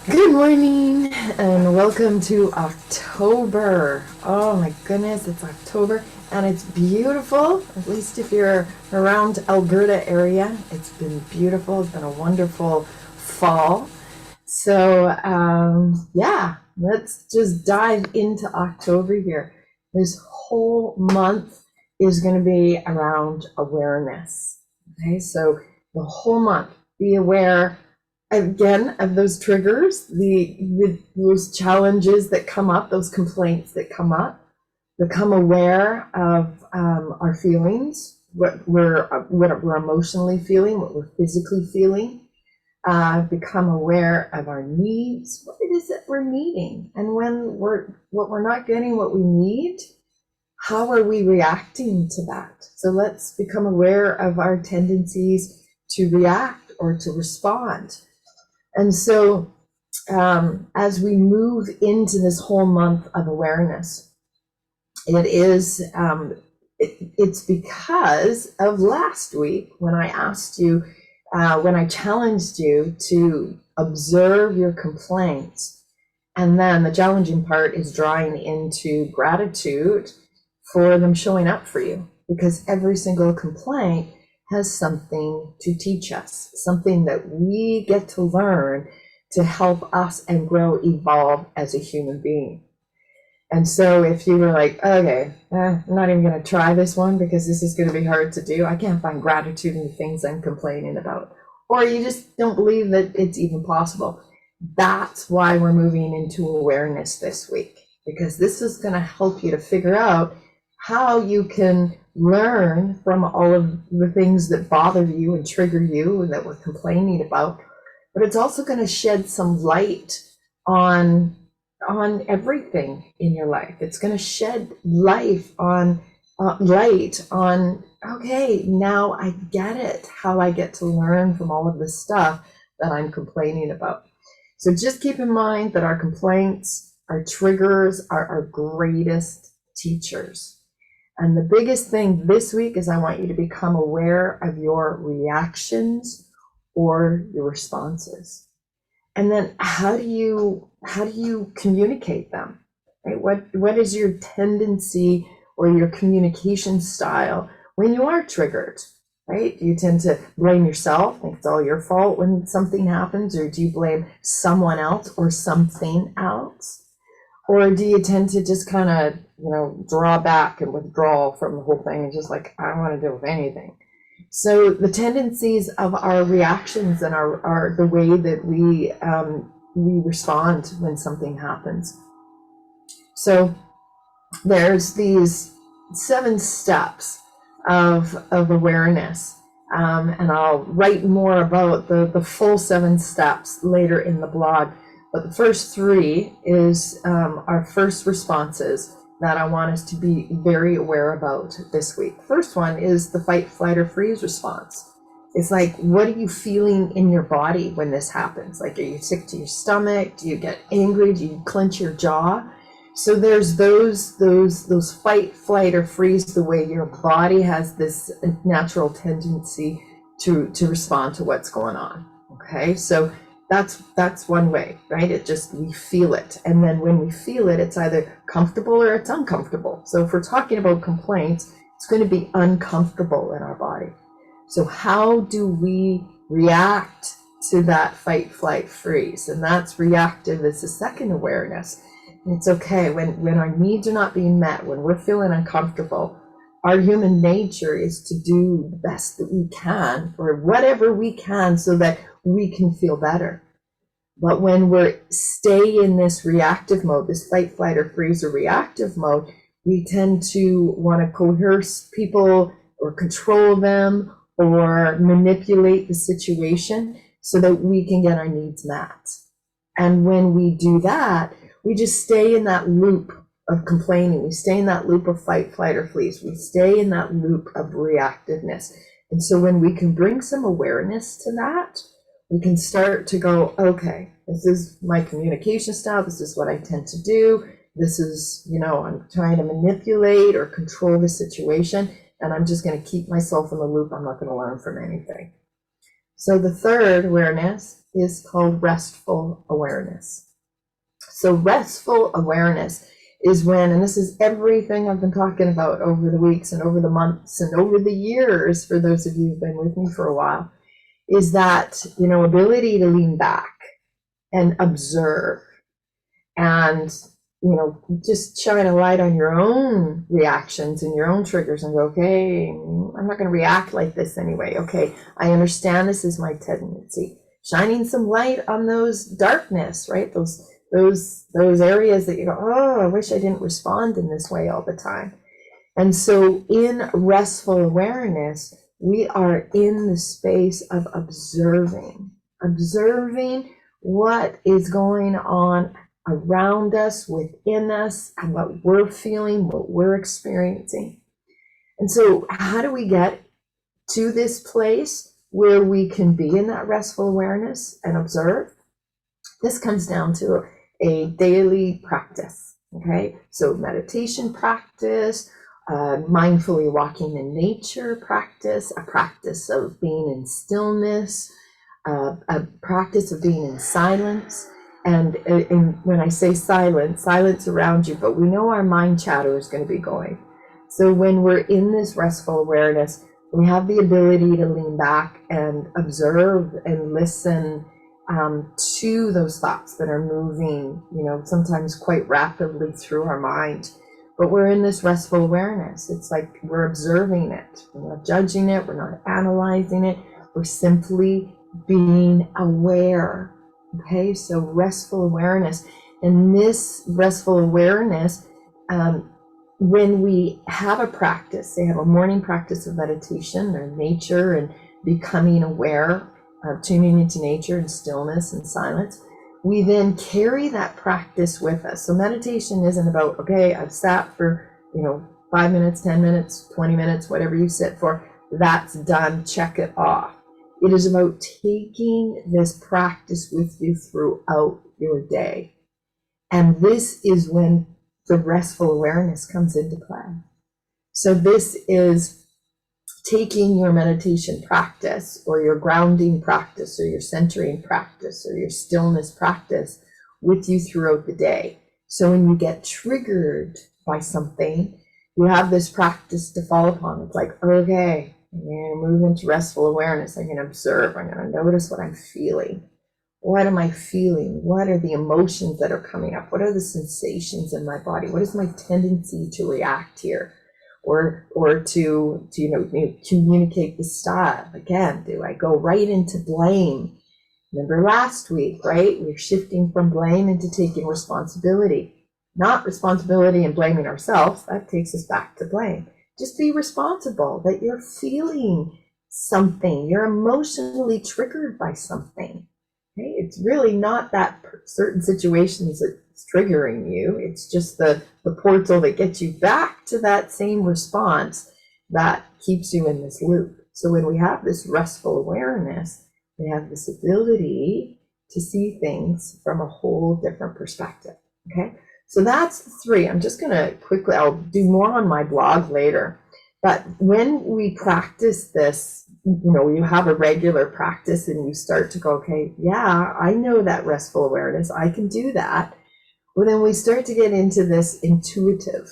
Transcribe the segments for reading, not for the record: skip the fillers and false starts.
Good morning and welcome to October. Oh my goodness, it's October and it's beautiful. At least if you're around Alberta area, it's been beautiful. It's been a wonderful fall. So yeah, let's just dive into October here. This whole month is going to be around awareness. Okay, so the whole month, be aware again of those triggers, those challenges that come up, those complaints that come up. Become aware of our feelings, what we're emotionally feeling, what we're physically feeling. Become aware of our needs. What it is that we're needing, and when we're not getting what we need, how are we reacting to that? So let's become aware of our tendencies to react or to respond. And so as we move into this whole month of awareness, it's because of last week when I asked you, when I challenged you to observe your complaints. And then the challenging part is drawing into gratitude for them showing up for you, because every single complaint has something to teach us, something that we get to learn to help us and grow, evolve as a human being. And so if you were like, okay, I'm not even going to try this one because this is going to be hard to do, I can't find gratitude in the things I'm complaining about, or you just don't believe that it's even possible, that's why we're moving into awareness this week, because this is going to help you to figure out how you can learn from all of the things that bother you and trigger you and that we're complaining about. But it's also going to shed some light on everything in your life. It's going to shed light on, okay, now I get it, how I get to learn from all of this stuff that I'm complaining about. So just keep in mind that our complaints, our triggers are our greatest teachers. And the biggest thing this week is I want you to become aware of your reactions or your responses. And then how do you communicate them? Right? What is your tendency or your communication style when you are triggered? Right? Do you tend to blame yourself, think it's all your fault when something happens, or do you blame someone else or something else? Or do you tend to just kind of, draw back and withdraw from the whole thing and just like, I don't want to deal with anything? So the tendencies of our reactions and our the way that we respond when something happens. So there's these 7 steps of awareness, and I'll write more about the full 7 steps later in the blog. But the first 3 is our first responses that I want us to be very aware about this week. First one is the fight, flight, or freeze response. It's like, what are you feeling in your body when this happens? Like, are you sick to your stomach? Do you get angry? Do you clench your jaw? So there's those fight, flight, or freeze, the way your body has this natural tendency to respond to what's going on. Okay, so that's one way, right? We feel it, and then when we feel it, it's either comfortable or it's uncomfortable. So if we're talking about complaints, it's going to be uncomfortable in our body. So how do we react to that fight, flight, freeze? And that's reactive is the second awareness. It's okay when our needs are not being met, when we're feeling uncomfortable. Our human nature is to do the best that we can, or whatever we can, so that we can feel better. But when we stay in this reactive mode, this fight, flight, or freeze, or reactive mode, we tend to want to coerce people or control them or manipulate the situation so that we can get our needs met. And when we do that, we just stay in that loop of complaining. We stay in that loop of fight, flight, or freeze. We stay in that loop of reactiveness. And so when we can bring some awareness to that, we can start to go, okay, this is my communication style. This is what I tend to do. This is, I'm trying to manipulate or control the situation. and I'm just going to keep myself in the loop. I'm not going to learn from anything. So the third awareness is called restful awareness. So restful awareness is when, and this is everything I've been talking about over the weeks and over the months and over the years, for those of you who've been with me for a while, is that, ability to lean back and observe and, just shine a light on your own reactions and your own triggers and go, okay, I'm not going to react like this anyway. Okay, I understand this is my tendency. Shining some light on those darkness, right? Those areas that you go, oh, I wish I didn't respond in this way all the time. And so in restful awareness, we are in the space of observing what is going on around us, within us, and what we're feeling, what we're experiencing. And so how do we get to this place where we can be in that restful awareness and observe? This comes down to a daily practice, okay? So meditation practice, mindfully walking in nature practice, a practice of being in stillness, a practice of being in silence. And when I say silence around you, but we know our mind chatter is going to be going. So when we're in this restful awareness, we have the ability to lean back and observe and listen to those thoughts that are moving, sometimes quite rapidly through our mind. But we're in this restful awareness. It's like we're observing it. We're not judging it. We're not analyzing it. We're simply being aware. Okay, so restful awareness. And this restful awareness, when we have a practice, they have a morning practice of meditation or nature and becoming aware, tuning into nature and stillness and silence, we then carry that practice with us. So meditation isn't about, okay, I've sat for, 5 minutes, 10 minutes, 20 minutes, whatever you sit for, that's done, check it off. It is about taking this practice with you throughout your day. And this is when the restful awareness comes into play. So this is taking your meditation practice or your grounding practice or your centering practice or your stillness practice with you throughout the day. So when you get triggered by something, you have this practice to fall upon. It's like, okay, I'm going to move into restful awareness. I'm going to observe. I'm going to notice what I'm feeling. What am I feeling? What are the emotions that are coming up? What are the sensations in my body? What is my tendency to react here? Or to communicate the style? Again, do I go right into blame? Remember last week, right? We're shifting from blame into taking responsibility. Not responsibility and blaming ourselves. That takes us back to blame. Just be responsible that you're feeling something. You're emotionally triggered by something. Okay? It's really not that certain situations that's triggering you. It's just the portal that gets you back to that same response that keeps you in this loop. So when we have this restful awareness, we have this ability to see things from a whole different perspective. Okay? So that's the three. I'm just going to quickly, I'll do more on my blog later. But when we practice this, you have a regular practice and you start to go, okay, yeah, I know that restful awareness. I can do that. Well, then we start to get into this intuitive.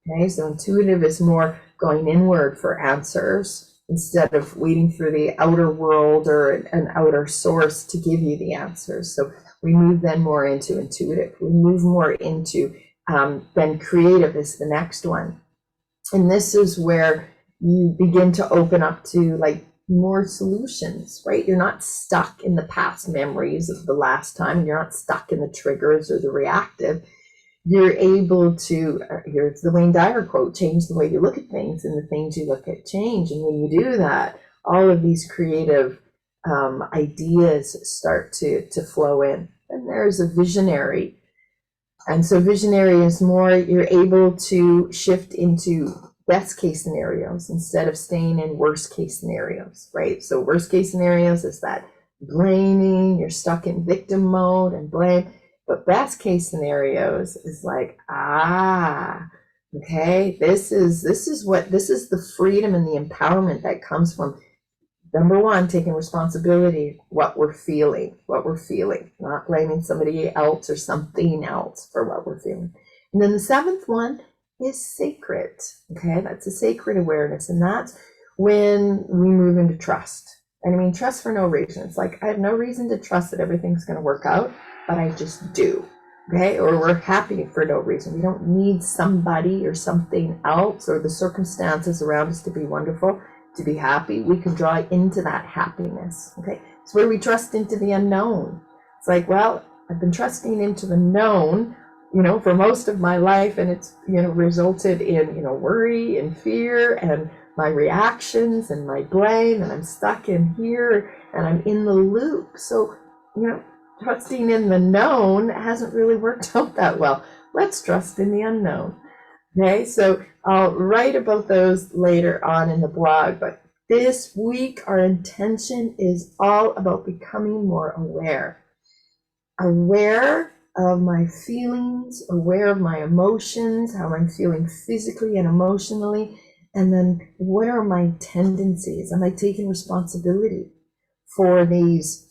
Okay, so intuitive is more going inward for answers instead of waiting for the outer world or an outer source to give you the answers. So we move then more into intuitive. We move more into then creative is the next one. And this is where you begin to open up to like more solutions, right? You're not stuck in the past memories of the last time. You're not stuck in the triggers or the reactive. You're able to, here's the Wayne Dyer quote, change the way you look at things and the things you look at change. And when you do that, all of these creative ideas start to flow in. And there's a visionary. And so visionary is more, you're able to shift into best case scenarios instead of staying in worst case scenarios, right? So worst case scenarios is that blaming, you're stuck in victim mode and blame. But best case scenarios is like, Okay, this is the freedom and the empowerment that comes from, number one, taking responsibility, what we're feeling, not blaming somebody else or something else for what we're feeling. And then the seventh one is sacred. Okay, that's a sacred awareness, and that's when we move into trust. And I mean, trust for no reason. It's like, I have no reason to trust that everything's going to work out, but I just do. Okay, or we're happy for no reason. We don't need somebody or something else or the circumstances around us to be wonderful, to be happy. We can draw into that happiness. Okay, it's where we trust into the unknown. It's like, well, I've been trusting into the known, for most of my life, and it's, resulted in, worry and fear and my reactions and my blame, and I'm stuck in here and I'm in the loop. So, trusting in the known hasn't really worked out that well. Let's trust in the unknown. Okay, so I'll write about those later on in the blog, but this week our intention is all about becoming more aware. Aware of my feelings, aware of my emotions, how I'm feeling physically and emotionally, and then what are my tendencies? Am I taking responsibility for these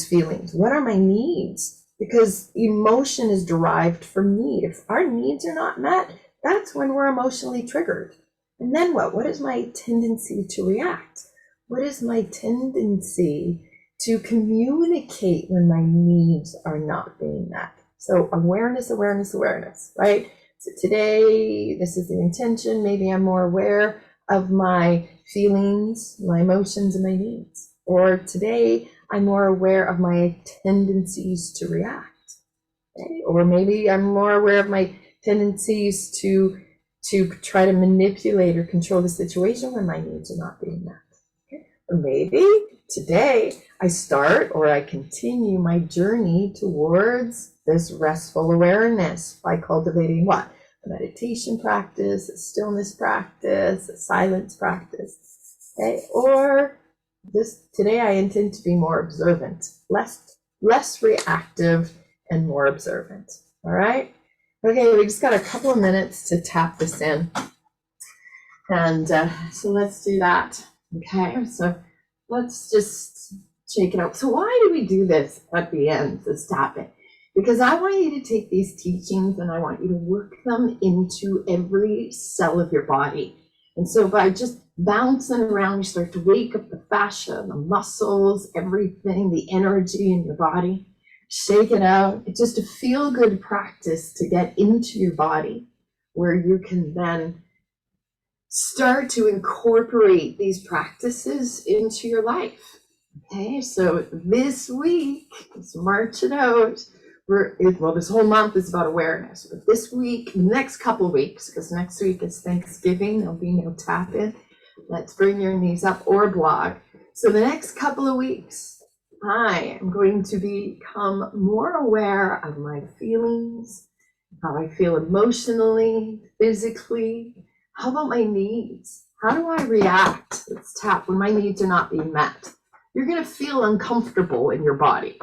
feelings? What are my needs? Because emotion is derived from need. If our needs are not met, that's when we're emotionally triggered. And then what? What is my tendency to react? What is my tendency to communicate when my needs are not being met? So awareness, right? So today, this is the intention. Maybe I'm more aware of my feelings, my emotions, and my needs. Or today, I'm more aware of my tendencies to react. Okay? Or maybe I'm more aware of my tendencies to try to manipulate or control the situation when my needs are not being met. Okay? Or maybe today I start or I continue my journey towards this restful awareness by cultivating what? A meditation practice, a stillness practice, a silence practice. Okay? Or today I intend to be more observant, less reactive and more observant. All right. Okay, we just got a couple of minutes to tap this in, and so let's do that. Okay, so let's just shake it out. So why do we do this at the end, this tapping? Because I want you to take these teachings and I want you to work them into every cell of your body. And so by just bouncing around, you start to wake up the fascia, the muscles, everything, the energy in your body. Shake it out. It's just a feel-good practice to get into your body where you can then start to incorporate these practices into your life. Okay, so this week, let's march it out. This whole month is about awareness, but this week, next couple of weeks, because next week is Thanksgiving, there'll be no tap in. Let's bring your knees up or blog. So the next couple of weeks, I am going to become more aware of my feelings, how I feel emotionally, physically. How about my needs? How do I react? Let's tap when my needs are not being met. You're going to feel uncomfortable in your body.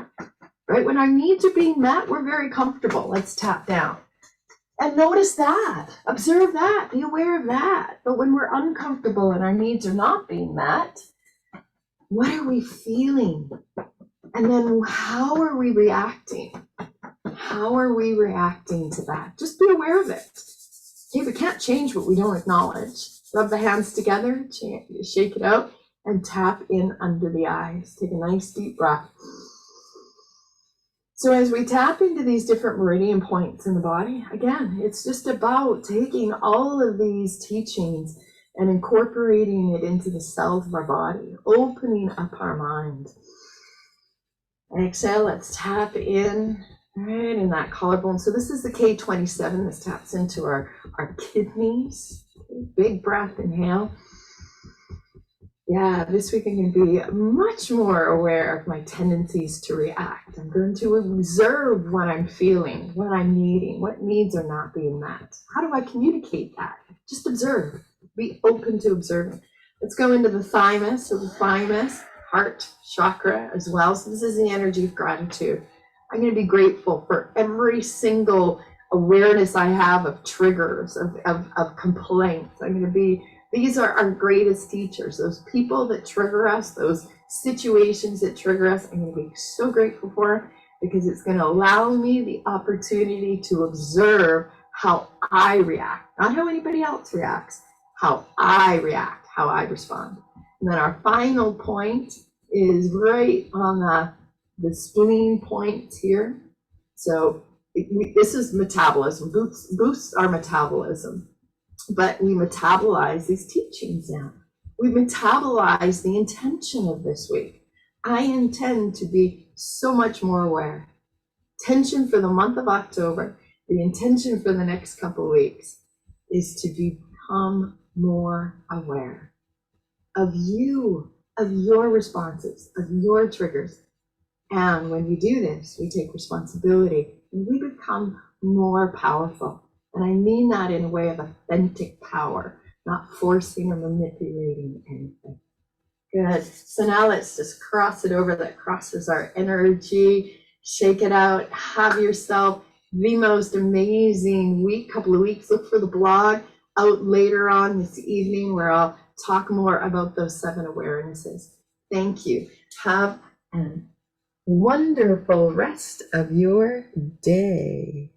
Right? When our needs are being met, we're very comfortable. Let's tap down. And notice that. Observe that. Be aware of that. But when we're uncomfortable and our needs are not being met, what are we feeling? And then how are we reacting? How are we reacting to that? Just be aware of it. Okay, we can't change what we don't acknowledge. Rub the hands together, shake it out, and tap in under the eyes. Take a nice deep breath. So as we tap into these different meridian points in the body, again, it's just about taking all of these teachings and incorporating it into the cells of our body, opening up our mind. Exhale, let's tap in, right, in that collarbone. So this is the K27. This taps into our kidneys. Okay, big breath, inhale. Yeah, this week I'm going to be much more aware of my tendencies to react. I'm going to observe what I'm feeling, what I'm needing, what needs are not being met. How do I communicate that? Just observe. Be open to observing. Let's go into the thymus. So the thymus, heart chakra as well. So this is the energy of gratitude. I'm going to be grateful for every single awareness I have of triggers, of complaints. I'm going to be, these are our greatest teachers. Those people that trigger us, those situations that trigger us, I'm going to be so grateful for, because it's going to allow me the opportunity to observe how I react, not how anybody else reacts, how I react, how I respond. And then our final point is right on the spleen point here. So this is metabolism, boosts our metabolism, but we metabolize these teachings now. We metabolize the intention of this week. I intend to be so much more aware. Intention for the month of October, the intention for the next couple of weeks is to become more aware of you, of your responses, of your triggers. And when we do this, we take responsibility and we become more powerful. And I mean that in a way of authentic power, not forcing or manipulating anything. Good. So now let's just cross it over. That crosses our energy. Shake it out. Have yourself the most amazing week, couple of weeks. Look for the blog out later on this evening where I'll talk more about those 7 awarenesses. Thank you. Have an wonderful rest of your day.